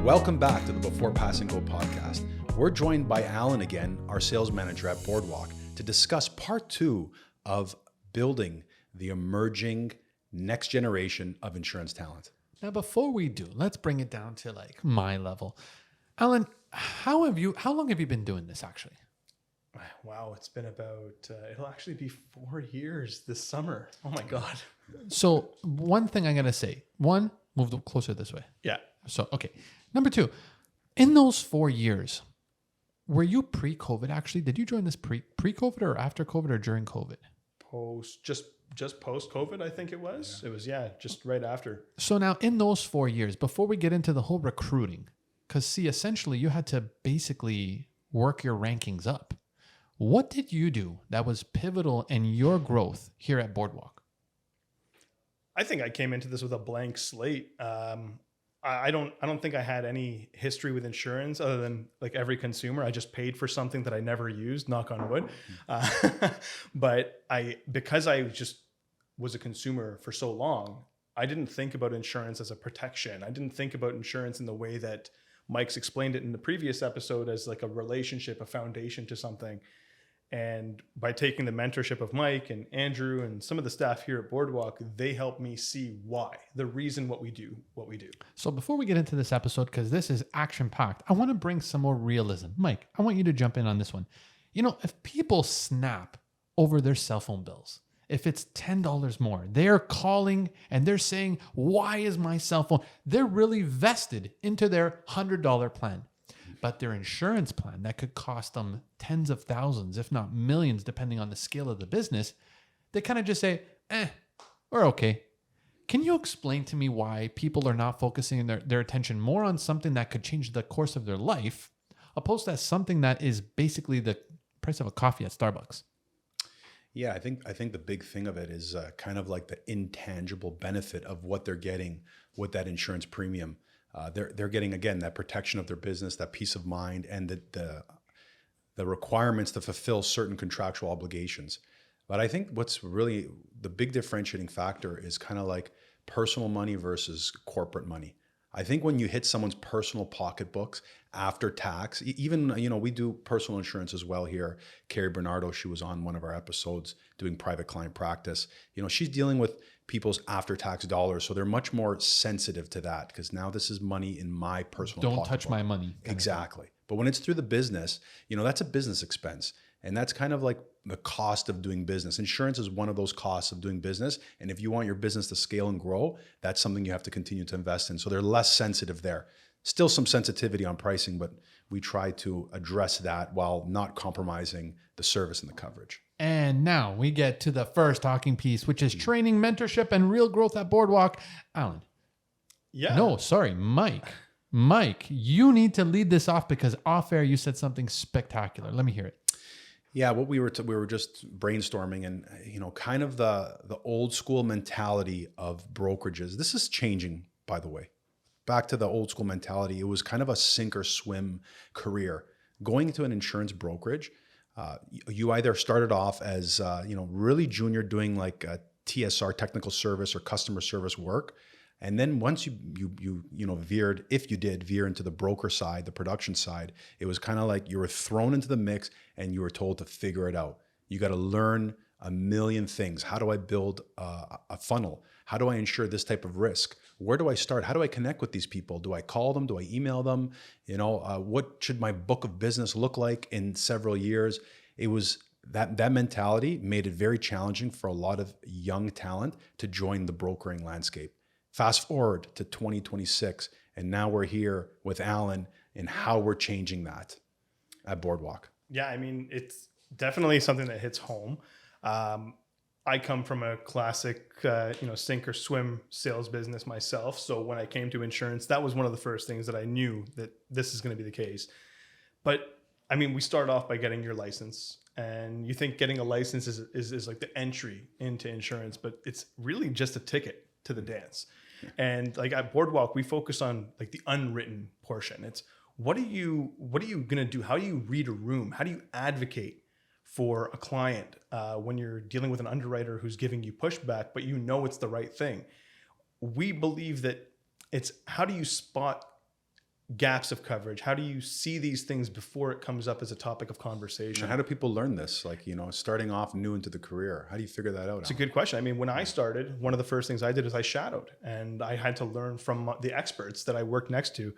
Welcome back to the Before Passing Go podcast. We're joined by Alan again, our sales manager at Boardwalk, to discuss part 2 of building the emerging next generation of insurance talent. Now, before we do, let's bring it down to like my level. Alan, how long have you been doing this actually? Wow, it's been about, it'll actually be 4 years this summer. Oh my God. So one thing I got to say, one, move closer this way. Yeah. So, okay. Number 2, in those 4 years, were you pre-COVID actually? Did you join this pre-COVID or after COVID or during COVID? Just post-COVID, I think it was. Yeah. It was, just right after. So now in those 4 years, before we get into the whole recruiting, because see, essentially you had to basically work your rankings up. What did you do that was pivotal in your growth here at Boardwalk? I think I came into this with a blank slate. I don't think I had any history with insurance other than like every consumer. I just paid for something that I never used, knock on wood. But because I just was a consumer for so long, I didn't think about insurance as a protection. I didn't think about insurance in the way that Mike's explained it in the previous episode as like a relationship, a foundation to something. And by taking the mentorship of Mike and Andrew and some of the staff here at Boardwalk, they helped me see why, the reason what we do. So before we get into this episode, because this is action-packed, I want to bring some more realism. Mike, I want you to jump in on this one. You know, if people snap over their cell phone bills, if it's $10 more, they're calling and they're saying, why is my cell phone? They're really vested into their $100 plan. But their insurance plan that could cost them tens of thousands, if not millions, depending on the scale of the business, they kind of just say, we're okay. Can you explain to me why people are not focusing their attention more on something that could change the course of their life, opposed to something that is basically the price of a coffee at Starbucks? Yeah, I think the big thing of it is kind of like the intangible benefit of what they're getting with that insurance premium. They're getting, again, that protection of their business, that peace of mind, and the requirements to fulfill certain contractual obligations. But I think what's really the big differentiating factor is kind of like personal money versus corporate money. I think when you hit someone's personal pocketbooks after tax, even, we do personal insurance as well here. Carrie Bernardo, she was on one of our episodes doing private client practice. She's dealing with people's after-tax dollars. So they're much more sensitive to that because now this is money in my personal pocketbook. Don't touch my money. Exactly. But when it's through the business, that's a business expense. And that's kind of like the cost of doing business. Insurance is one of those costs of doing business. And if you want your business to scale and grow, that's something you have to continue to invest in. So they're less sensitive there. Still some sensitivity on pricing, but we try to address that while not compromising the service and the coverage. And now we get to the first talking piece, which is training, mentorship, and real growth at Boardwalk. Alan. Yeah. No, sorry, Mike. Mike, you need to lead this off because off air you said something spectacular. Let me hear it. Yeah, what we were just brainstorming, and kind of the old school mentality of brokerages. This is changing, by the way. Back to the old school mentality, it was kind of a sink or swim career. Going into an insurance brokerage, you either started off as really junior doing like a TSR, technical service or customer service work. And then once you veered, if you did veer into the broker side, the production side, it was kind of like you were thrown into the mix and you were told to figure it out. You got to learn a million things. How do I build a funnel? How do I insure this type of risk? Where do I start? How do I connect with these people? Do I call them? Do I email them? What should my book of business look like in several years? It was that mentality made it very challenging for a lot of young talent to join the brokering landscape. Fast forward to 2026, and now we're here with Alan and how we're changing that at Boardwalk. Yeah, I mean, it's definitely something that hits home. I come from a classic, sink or swim sales business myself. So when I came to insurance, that was one of the first things that I knew that this is going to be the case. But I mean, we start off by getting your license, and you think getting a license is like the entry into insurance, but it's really just a ticket to the dance. And like at Boardwalk, we focus on like the unwritten portion. It's what are you going to do? How do you read a room? How do you advocate for a client when you're dealing with an underwriter who's giving you pushback, but it's the right thing? We believe that it's how do you spot gaps of coverage? How do you see these things before it comes up as a topic of conversation? And how do people learn this? Like, starting off new into the career, how do you figure that out? It's a good question. I mean, when I started, one of the first things I did is I shadowed, and I had to learn from the experts that I worked next to.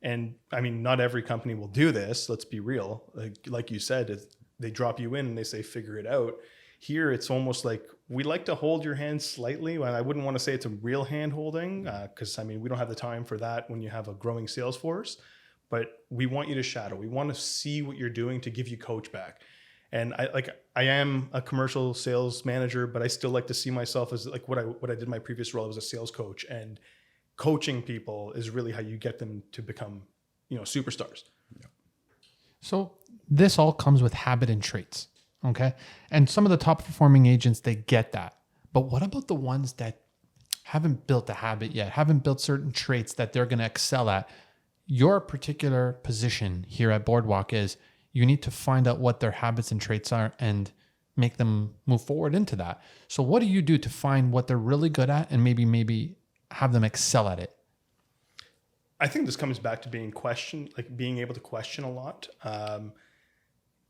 And I mean, not every company will do this. Let's be real. Like you said, they drop you in and they say, figure it out. Here, it's almost like we like to hold your hand slightly. Well, I wouldn't want to say it's a real hand holding because, I mean, we don't have the time for that when you have a growing sales force. But we want you to shadow. We want to see what you're doing to give you coach back. And I am a commercial sales manager, but I still like to see myself as like what I did in my previous role. I was a sales coach, and coaching people is really how you get them to become, superstars. Yeah. So this all comes with habit and traits. Okay. And some of the top performing agents, they get that. But what about the ones that haven't built a habit yet, haven't built certain traits that they're going to excel at? Your particular position here at Boardwalk is you need to find out what their habits and traits are and make them move forward into that. So what do you do to find what they're really good at and maybe have them excel at it? I think this comes back to being able to question a lot.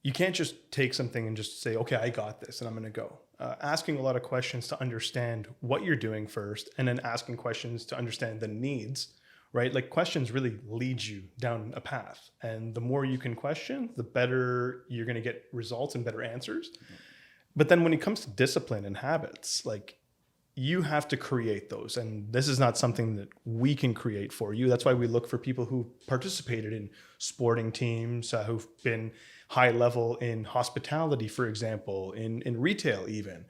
You can't just take something and just say, okay, I got this and I'm going to go. Asking a lot of questions to understand what you're doing first, and then asking questions to understand the needs, right? Like, questions really lead you down a path. And the more you can question, the better you're going to get results and better answers. But then when it comes to discipline and habits, like, you have to create those. And this is not something that we can create for you. That's why we look for people who participated in sporting teams, who've been high level in hospitality, for example, in retail even.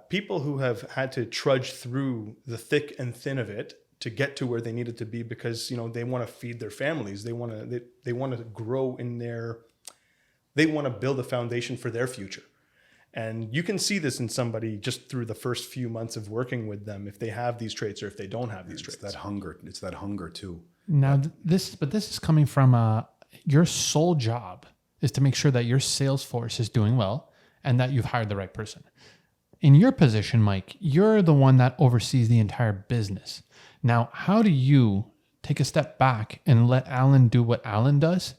People who have had to trudge through the thick and thin of it to get to where they needed to be because, they want to feed their families. They want to grow they want to build a foundation for their future. And you can see this in somebody just through the first few months of working with them, if they have these traits or if they don't have these traits. It's that hunger too. Now, this is coming from your sole job is to make sure that your sales force is doing well and that you've hired the right person. In your position, Mike, you're the one that oversees the entire business. Now, how do you take a step back and let Alan do what Alan does,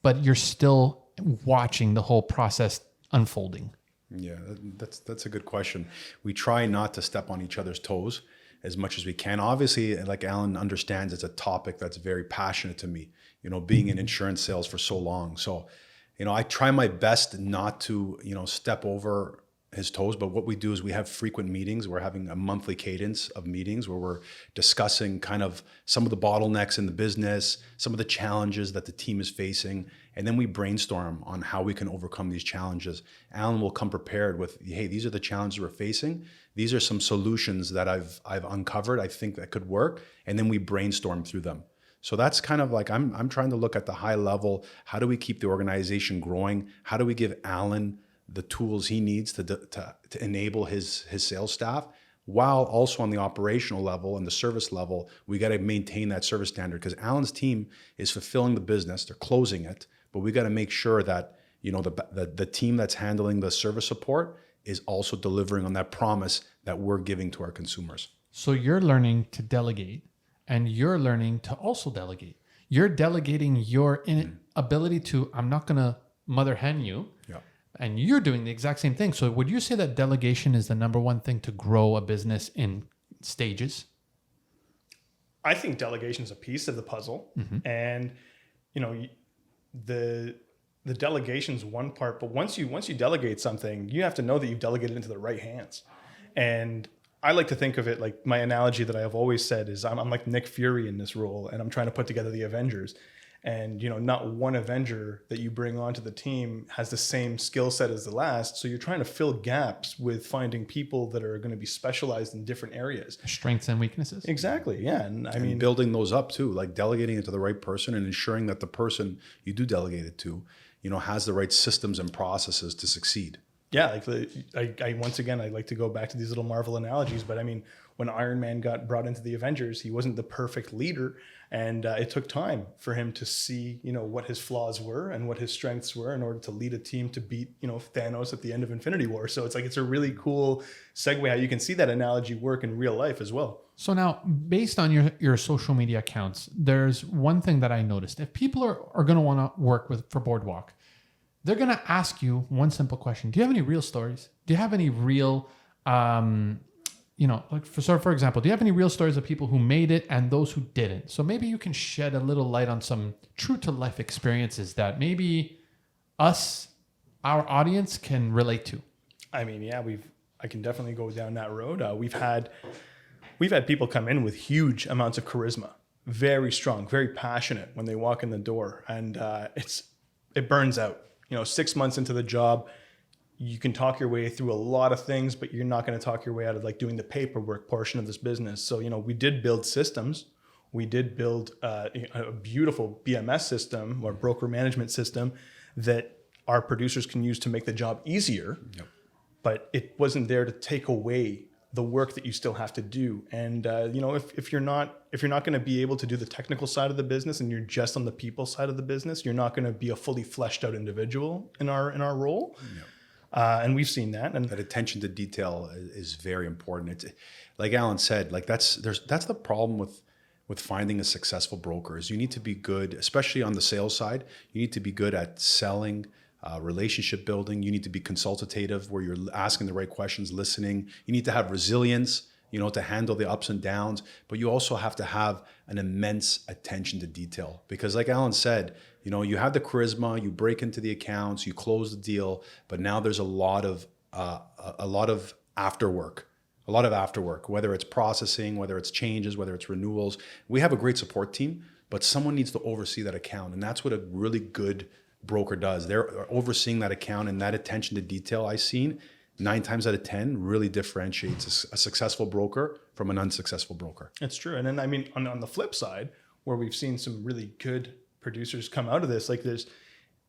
but you're still watching the whole process unfolding? Yeah, that's a good question. We try not to step on each other's toes as much as we can. Obviously, like Alan understands, it's a topic that's very passionate to me, being in insurance sales for so long. So, I try my best not to, step over his toes, but what we do is we have frequent meetings. We're having a monthly cadence of meetings where we're discussing kind of some of the bottlenecks in the business, some of the challenges that the team is facing, and then we brainstorm on how we can overcome these challenges. Alan will come prepared with, hey, these are the challenges we're facing. These are some solutions that I've uncovered, I think that could work, and then we brainstorm through them. So that's kind of like, I'm trying to look at the high level. How do we keep the organization growing? How do we give Alan the tools he needs to enable his sales staff, while also on the operational level and the service level, we got to maintain that service standard, because Alan's team is fulfilling the business, they're closing it, but we got to make sure that the team that's handling the service support is also delivering on that promise that we're giving to our consumers. So you're learning to delegate, and you're learning to also delegate. You're delegating your ability to, I'm not going to mother hen you. Yeah. And you're doing the exact same thing. So would you say that delegation is the number one thing to grow a business in stages? I think delegation is a piece of the puzzle. Mm-hmm. And, the delegation is one part, but once you delegate something, you have to know that you've delegated into the right hands. And I like to think of it like, my analogy that I have always said is I'm like Nick Fury in this role, and I'm trying to put together the Avengers. And, not one Avenger that you bring onto the team has the same skill set as the last. So you're trying to fill gaps with finding people that are going to be specialized in different areas. Strengths and weaknesses. Exactly. Yeah. And I mean, building those up too, like delegating it to the right person and ensuring that the person you do delegate it to, has the right systems and processes to succeed. Yeah, like I once again, I like to go back to these little Marvel analogies, but I mean, when Iron Man got brought into the Avengers, he wasn't the perfect leader, and it took time for him to see, what his flaws were and what his strengths were in order to lead a team to beat, Thanos at the end of Infinity War. So it's a really cool segue how you can see that analogy work in real life as well. So now, based on your social media accounts, there's one thing that I noticed. If people are going to want to work for Boardwalk, they're going to ask you one simple question. Do you have any real stories? Do you have any real, for example, do you have any real stories of people who made it and those who didn't? So maybe you can shed a little light on some true to life experiences that maybe our audience can relate to. I mean, yeah, I can definitely go down that road. We've had people come in with huge amounts of charisma, very strong, very passionate when they walk in the door, and it burns out. 6 months into the job, you can talk your way through a lot of things, but you're not going to talk your way out of like doing the paperwork portion of this business. So, we did build systems. We did build a beautiful BMS system or broker management system that our producers can use to make the job easier. Yep. But it wasn't there to take away the work that you still have to do. And if you're not going to be able to do the technical side of the business and you're just on the people side of the business, you're not going to be a fully fleshed out individual in our role. Yeah. And we've seen that. And that attention to detail is very important. It's like Alan said, like that's the problem with finding a successful broker is you need to be good, especially on the sales side. You need to be good at selling, relationship building. You need to be consultative where you're asking the right questions, listening. You need to have resilience, to handle the ups and downs, but you also have to have an immense attention to detail because like Alan said, you have the charisma, you break into the accounts, you close the deal, but now there's a lot of afterwork, whether it's processing, whether it's changes, whether it's renewals. We have a great support team, but someone needs to oversee that account. And that's what a really good broker does. They're overseeing that account, and that attention to detail I've seen 9 times out of 10 really differentiates a successful broker from an unsuccessful broker. It's true. And then, I mean, on the flip side, where we've seen some really good producers come out of this, like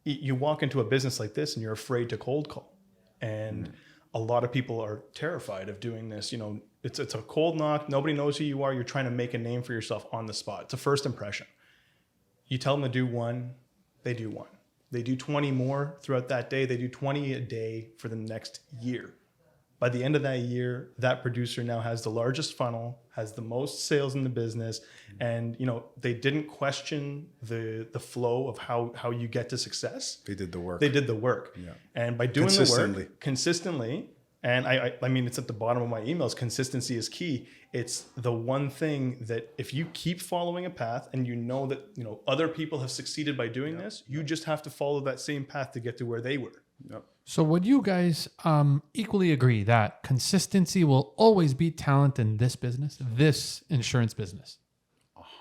you walk into a business like this and you're afraid to cold call. And a lot of people are terrified of doing this. It's a cold knock. Nobody knows who you are. You're trying to make a name for yourself on the spot. It's a first impression. You tell them to do one, they do one. They do 20 more throughout that day. They do 20 a day for the next year. By the end of that year, that producer now has the largest funnel, has the most sales in the business. And, they didn't question the flow of how you get to success. They did the work. Yeah. And by doing the work consistently, and I mean, it's at the bottom of my emails, consistency is key. It's the one thing that if you keep following a path and that, other people have succeeded by doing this, you just have to follow that same path to get to where they were. Yep. So would you guys equally agree that consistency will always beat talent in this business, this insurance business?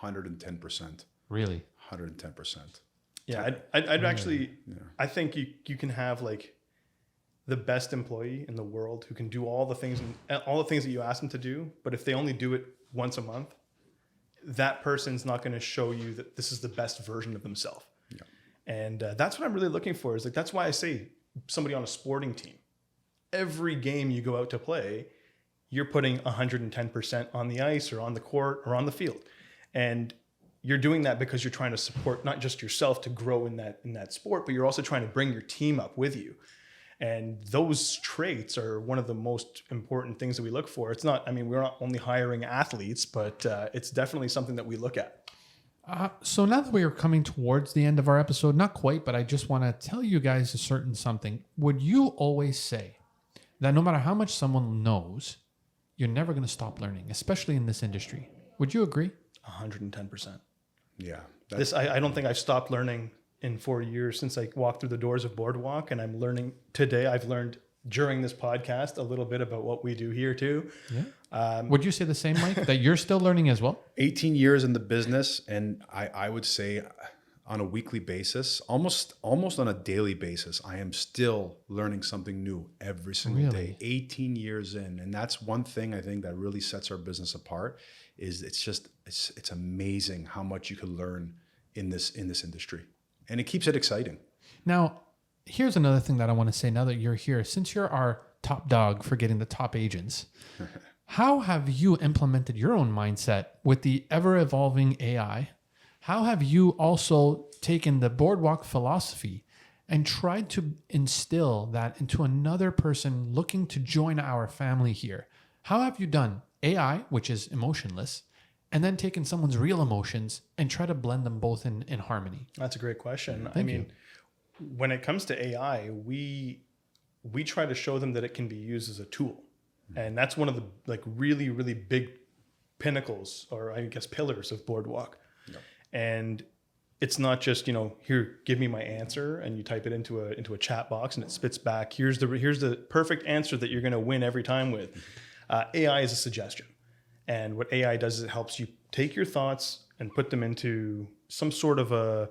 110%. Really? 110%. Yeah, I'd actually, I think you can have like the best employee in the world who can do all the things that you ask them to do, but if they only do it once a month, that person's not going to show you that this is the best version of themselves. Yeah. And that's what I'm really looking for. Is like that's why I say somebody on a sporting team, every game you go out to play, you're putting 110% on the ice or on the court or on the field, and you're doing that because you're trying to support not just yourself to grow in that sport, but you're also trying to bring your team up with you. And those traits are one of the most important things that we look for. It's not, we're not only hiring athletes, but it's definitely something that we look at. So now that we are coming towards the end of our episode, not quite, but I just want to tell you guys a certain something. Would you always say that no matter how much someone knows, you're never going to stop learning, especially in this industry? Would you agree? 110%. Yeah. I don't think I've stopped learning in 4 years since I walked through the doors of Boardwalk, and I'm learning today. I've learned during this podcast a little bit about what we do here too. Yeah. Would you say the same, Mike, that you're still learning as well? 18 years in the business, and I would say on a weekly basis, almost on a daily basis, I am still learning something new every single day. 18 years in, and that's one thing I think that really sets our business apart. Is it's amazing how much you can learn in this industry. And it keeps it exciting. Now, here's another thing that I want to say now that you're here. Since you're our top dog for getting the top agents, how have you implemented your own mindset with the ever-evolving AI? How have you also taken the Boardwalk philosophy and tried to instill that into another person looking to join our family here? How have you done AI, which is emotionless, and then taken someone's real emotions and try to blend them both in harmony? That's a great question. Thank you. When it comes to AI, we try to show them that it can be used as a tool. And that's one of the like really, really big pinnacles, or I guess pillars of Boardwalk. Yep. And it's not just, here, give me my answer, and you type it into a chat box and it spits back, here's the perfect answer that you're going to win every time with. AI is a suggestion. And what AI does is it helps you take your thoughts and put them into some sort of a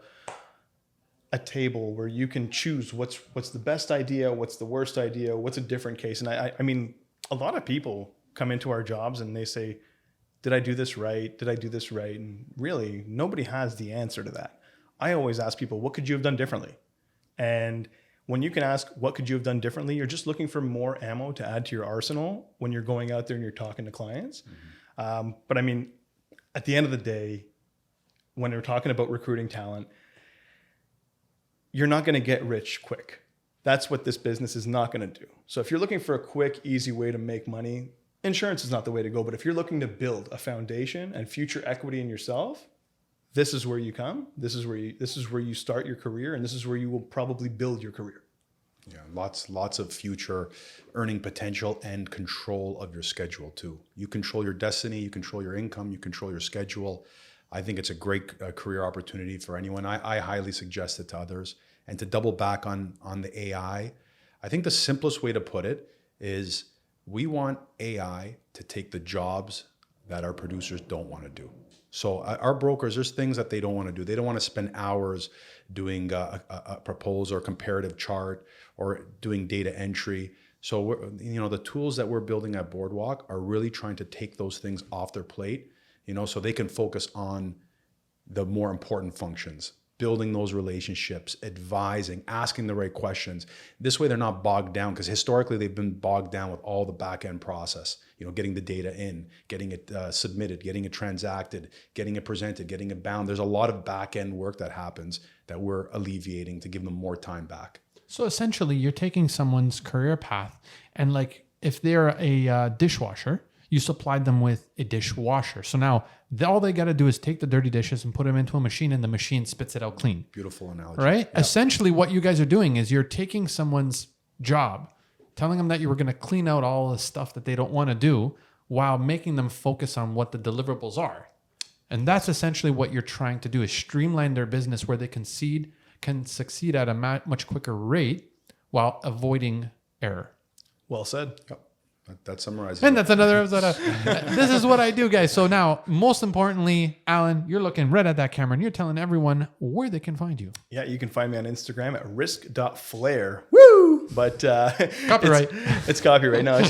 table where you can choose what's the best idea, what's the worst idea, what's a different case. And I mean, a lot of people come into our jobs and they say, did I do this right? Did I do this right? And really, nobody has the answer to that. I always ask people, what could you have done differently? And when you can ask, what could you have done differently? You're just looking for more ammo to add to your arsenal when you're going out there and you're talking to clients. Mm-hmm. But I mean, at the end of the day, when we're talking about recruiting talent, you're not going to get rich quick. That's what this business is not going to do. So if you're looking for a quick, easy way to make money, insurance is not the way to go. But if you're looking to build a foundation and future equity in yourself, this is where you come. This is where you start your career, and this is where you will probably build your career. Yeah, lots of future earning potential and control of your schedule too. You control your destiny, you control your income, you control your schedule. I think it's a great career opportunity for anyone. I highly suggest it to others. And to double back on the AI, I think the simplest way to put it is we want AI to take the jobs that our producers don't want to do. So our brokers, there's things that they don't want to do. They don't want to spend hours doing a proposal or comparative chart or doing data entry. So the tools that we're building at Boardwalk are really trying to take those things off their plate, so they can focus on the more important functions, building those relationships, advising, asking the right questions. This way they're not bogged down, because historically they've been bogged down with all the back end process, getting the data in, getting it submitted, getting it transacted, getting it presented, getting it bound. There's a lot of back end work that happens that we're alleviating to give them more time back. So essentially you're taking someone's career path, and like if they're a dishwasher, you supplied them with a dishwasher. So now all they got to do is take the dirty dishes and put them into a machine, and the machine spits it out clean. Beautiful analogy. Right? Yep. Essentially what you guys are doing is you're taking someone's job, telling them that you were going to clean out all the stuff that they don't want to do, while making them focus on what the deliverables are. And that's essentially what you're trying to do, is streamline their business where they can succeed at a much quicker rate while avoiding error. Well said. Yep. That summarizes And it. that's another episode of This Is What I Do, guys. So now, most importantly, Alan, you're looking right at that camera and you're telling everyone where they can find you. Yeah, you can find me on Instagram at risk.flair. Woo! But Copyright. It's copyright. No.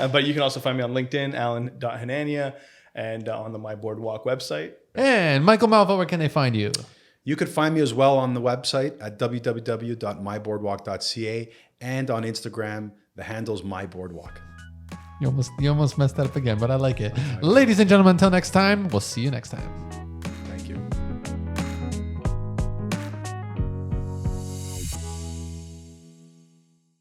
But you can also find me on LinkedIn, alan.hanania, and on the My Boardwalk website. And Michael Malva, where can they find you? You could find me as well on the website at www.myboardwalk.ca, and on Instagram, the handle's myboardwalk. You almost messed that up again, but I like it. Ladies and gentlemen, until next time, we'll see you next time.